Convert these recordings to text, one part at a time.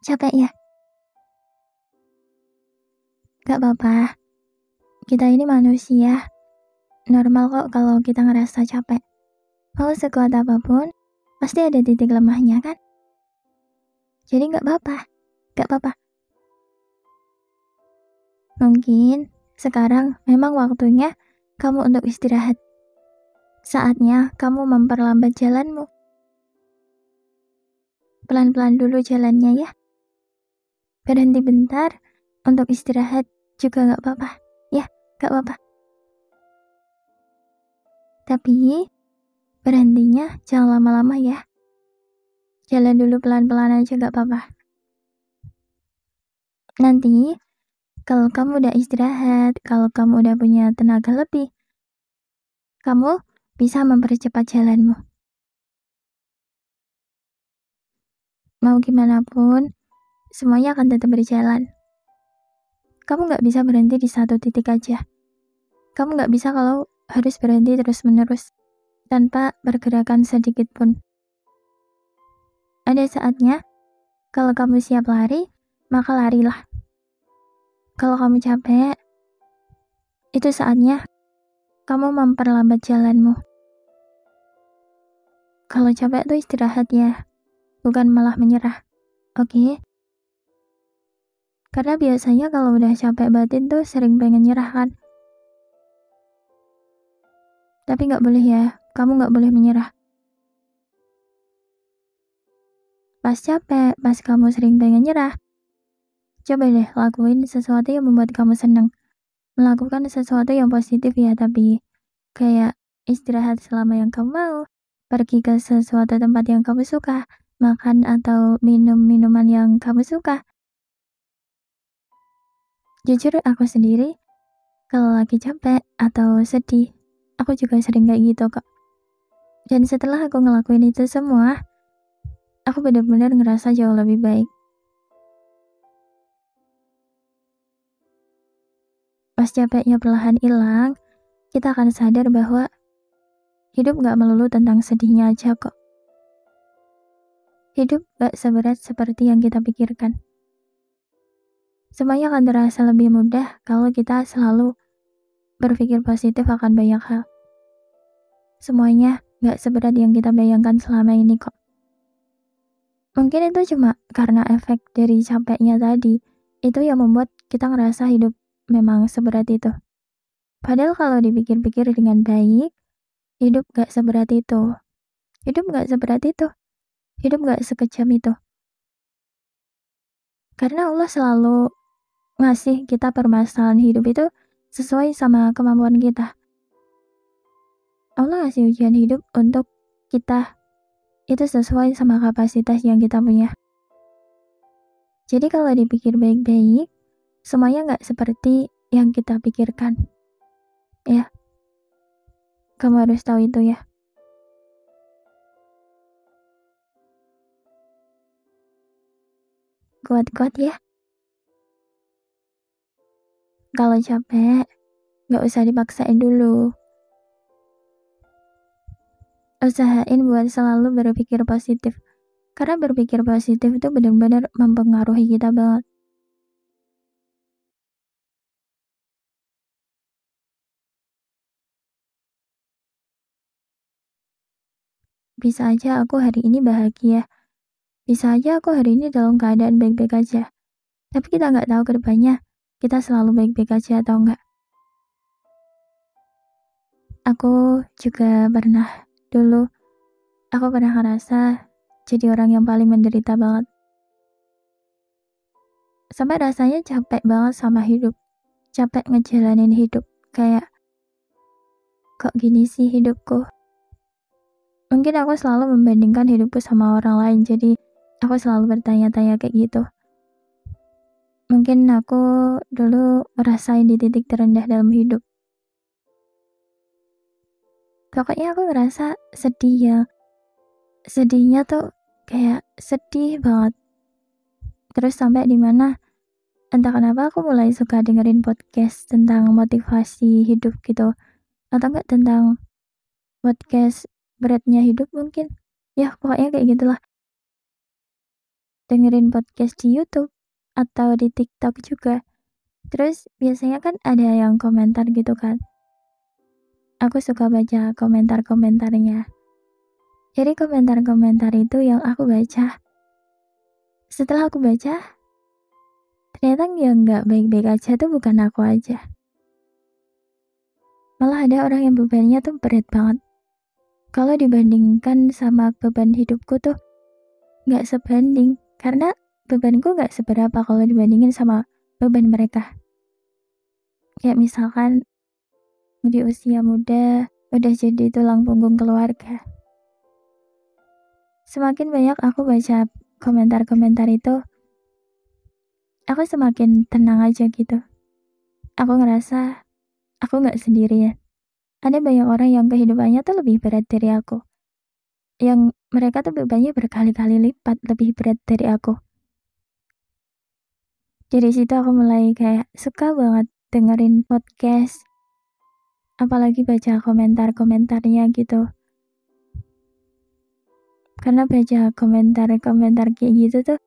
Capek ya? Gak apa-apa, kita ini manusia. Normal kok kalau kita ngerasa capek. Mau sekuat apapun, pasti ada titik lemahnya kan? Jadi gak apa-apa. Mungkin sekarang memang waktunya kamu untuk istirahat. Saatnya kamu memperlambat jalanmu. Pelan-pelan dulu jalannya ya. Berhenti bentar untuk istirahat juga gak apa-apa. Ya, gak apa-apa. Tapi berhentinya jangan lama-lama ya. Jalan dulu pelan-pelan aja gak apa-apa. Nanti kalau kamu udah istirahat, kalau kamu udah punya tenaga lebih, kamu bisa mempercepat jalanmu. Mau gimana pun, semuanya akan tetap berjalan. Kamu gak bisa berhenti di satu titik aja. Kamu gak bisa kalau harus berhenti terus-menerus, tanpa pergerakan sedikit pun. Ada saatnya, kalau kamu siap lari, maka larilah. Kalau kamu capek, itu saatnya kamu memperlambat jalanmu. Kalau capek tuh istirahat ya, bukan malah menyerah. Oke? Karena biasanya kalau udah capek batin tuh sering pengen nyerah kan. Tapi gak boleh ya, kamu gak boleh menyerah. Pas capek, pas kamu sering pengen nyerah, coba deh lakuin sesuatu yang membuat kamu senang. Melakukan sesuatu yang positif ya, tapi kayak istirahat selama yang kamu mau, pergi ke sesuatu tempat yang kamu suka, makan atau minum minuman yang kamu suka. Jujur aku sendiri, kalau lagi capek atau sedih, aku juga sering kayak gitu kok. Dan setelah aku ngelakuin itu semua, aku benar-benar ngerasa jauh lebih baik. Pas capeknya perlahan hilang, kita akan sadar bahwa hidup gak melulu tentang sedihnya aja kok. Hidup gak seberat seperti yang kita pikirkan. Semuanya akan terasa lebih mudah kalau kita selalu berpikir positif akan banyak hal. Semuanya gak seberat yang kita bayangkan selama ini kok. Mungkin itu cuma karena efek dari capeknya tadi, itu yang membuat kita ngerasa hidup memang seberat itu. Padahal kalau dipikir-pikir dengan baik, hidup gak seberat itu. Hidup gak seberat itu. Hidup gak sekejam itu. Karena Allah selalu ngasih kita permasalahan hidup itu sesuai sama kemampuan kita. Allah ngasih ujian hidup untuk kita itu sesuai sama kapasitas yang kita punya. Jadi kalau dipikir baik-baik, semuanya gak seperti yang kita pikirkan. Ya, kamu harus tahu itu ya. Kuat-kuat ya. Kalau capek, gak usah dipaksain dulu. Usahain buat selalu berpikir positif. Karena berpikir positif itu benar-benar mempengaruhi kita banget. Bisa aja aku hari ini bahagia. Bisa aja aku hari ini dalam keadaan baik-baik aja. Tapi kita nggak tahu ke depannya kita selalu baik-baik aja atau enggak. Aku juga dulu pernah ngerasa jadi orang yang paling menderita banget. Sampai rasanya capek banget sama hidup. Capek ngejalanin hidup. Kayak, kok gini sih hidupku? Mungkin aku selalu membandingkan hidupku sama orang lain. Jadi aku selalu bertanya-tanya kayak gitu. Mungkin aku dulu ngerasain di titik terendah dalam hidup. Pokoknya aku ngerasa sedih ya. Sedihnya tuh kayak sedih banget. Terus sampai dimana entah kenapa aku mulai suka dengerin podcast tentang motivasi hidup gitu. Atau enggak tentang podcast beratnya hidup mungkin. Ya pokoknya kayak gitulah. dengerin podcast di YouTube atau di TikTok juga. Terus biasanya kan ada yang komentar gitu kan. Aku suka baca komentar-komentarnya. Jadi komentar-komentar itu yang aku baca. Setelah aku baca, ternyata yang nggak baik-baik aja tuh bukan aku aja. Malah ada orang yang bebannya tuh berat banget. Kalau dibandingkan sama beban hidupku tuh nggak sebanding. Karena bebanku nggak seberapa kalau dibandingin sama beban mereka. Kayak misalkan di usia muda udah jadi tulang punggung keluarga. Semakin banyak aku baca komentar-komentar itu, aku semakin tenang aja gitu. Aku ngerasa aku nggak sendirian. Ada banyak orang yang kehidupannya tuh lebih berat dari aku. Yang mereka tuh bebannya berkali-kali lipat lebih berat dari aku. Dari situ aku mulai kayak suka banget dengerin podcast. Apalagi baca komentar-komentarnya gitu. Karena baca komentar-komentar kayak gitu tuh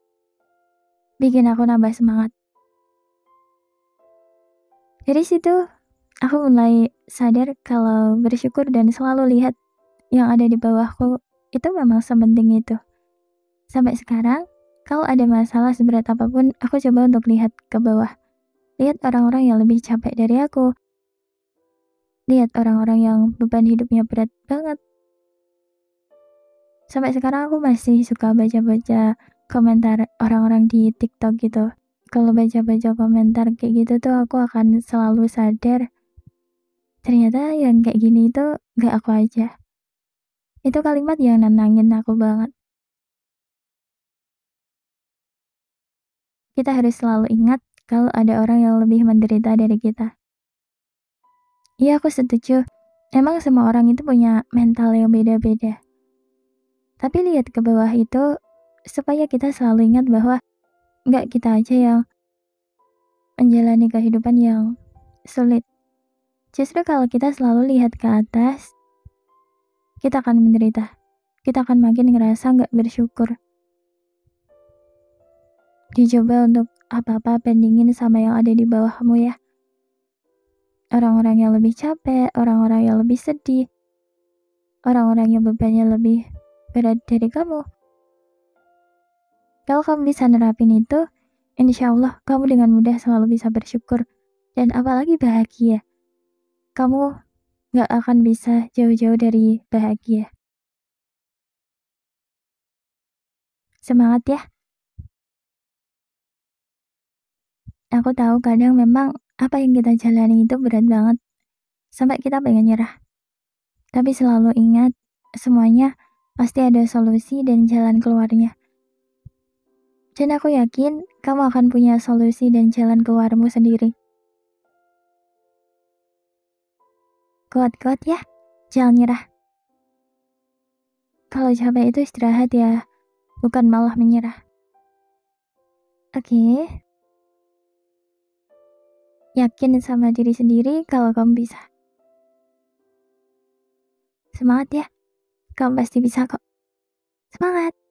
bikin aku nambah semangat. Dari situ aku mulai sadar kalau bersyukur dan selalu lihat yang ada di bawahku itu memang sepenting itu. Sampai sekarang, kalau ada masalah seberat apapun, aku coba untuk lihat ke bawah. Lihat orang-orang yang lebih capek dari aku. Lihat orang-orang yang beban hidupnya berat banget. Sampai sekarang aku masih suka baca-baca komentar orang-orang di TikTok gitu. Kalau baca-baca komentar kayak gitu tuh aku akan selalu sadar ternyata yang kayak gini itu gak aku aja. Itu kalimat yang nenangin aku banget. Kita harus selalu ingat kalau ada orang yang lebih menderita dari kita. Iya, aku setuju. Emang semua orang itu punya mental yang beda-beda. Tapi lihat ke bawah itu supaya kita selalu ingat bahwa gak kita aja yang menjalani kehidupan yang sulit. Justru kalau kita selalu lihat ke atas, kita akan menderita. Kita akan makin ngerasa gak bersyukur. Dicoba untuk apa-apa bandingin sama yang ada di bawahmu ya. Orang-orang yang lebih capek, orang-orang yang lebih sedih, orang-orang yang bebannya lebih berat dari kamu. Kalau kamu bisa nerapin itu, insya Allah kamu dengan mudah selalu bisa bersyukur. Dan apalagi bahagia. Kamu gak akan bisa jauh-jauh dari bahagia. Semangat ya. Aku tahu kadang memang apa yang kita jalani itu berat banget. Sampai kita pengen nyerah. Tapi selalu ingat, semuanya pasti ada solusi dan jalan keluarnya. Dan aku yakin kamu akan punya solusi dan jalan keluarmu sendiri. Kuat-kuat ya, jangan nyerah. Kalau capek itu istirahat ya, bukan malah menyerah. Oke. Yakin sama diri sendiri kalau kamu bisa. Semangat ya, kamu pasti bisa kok. Semangat!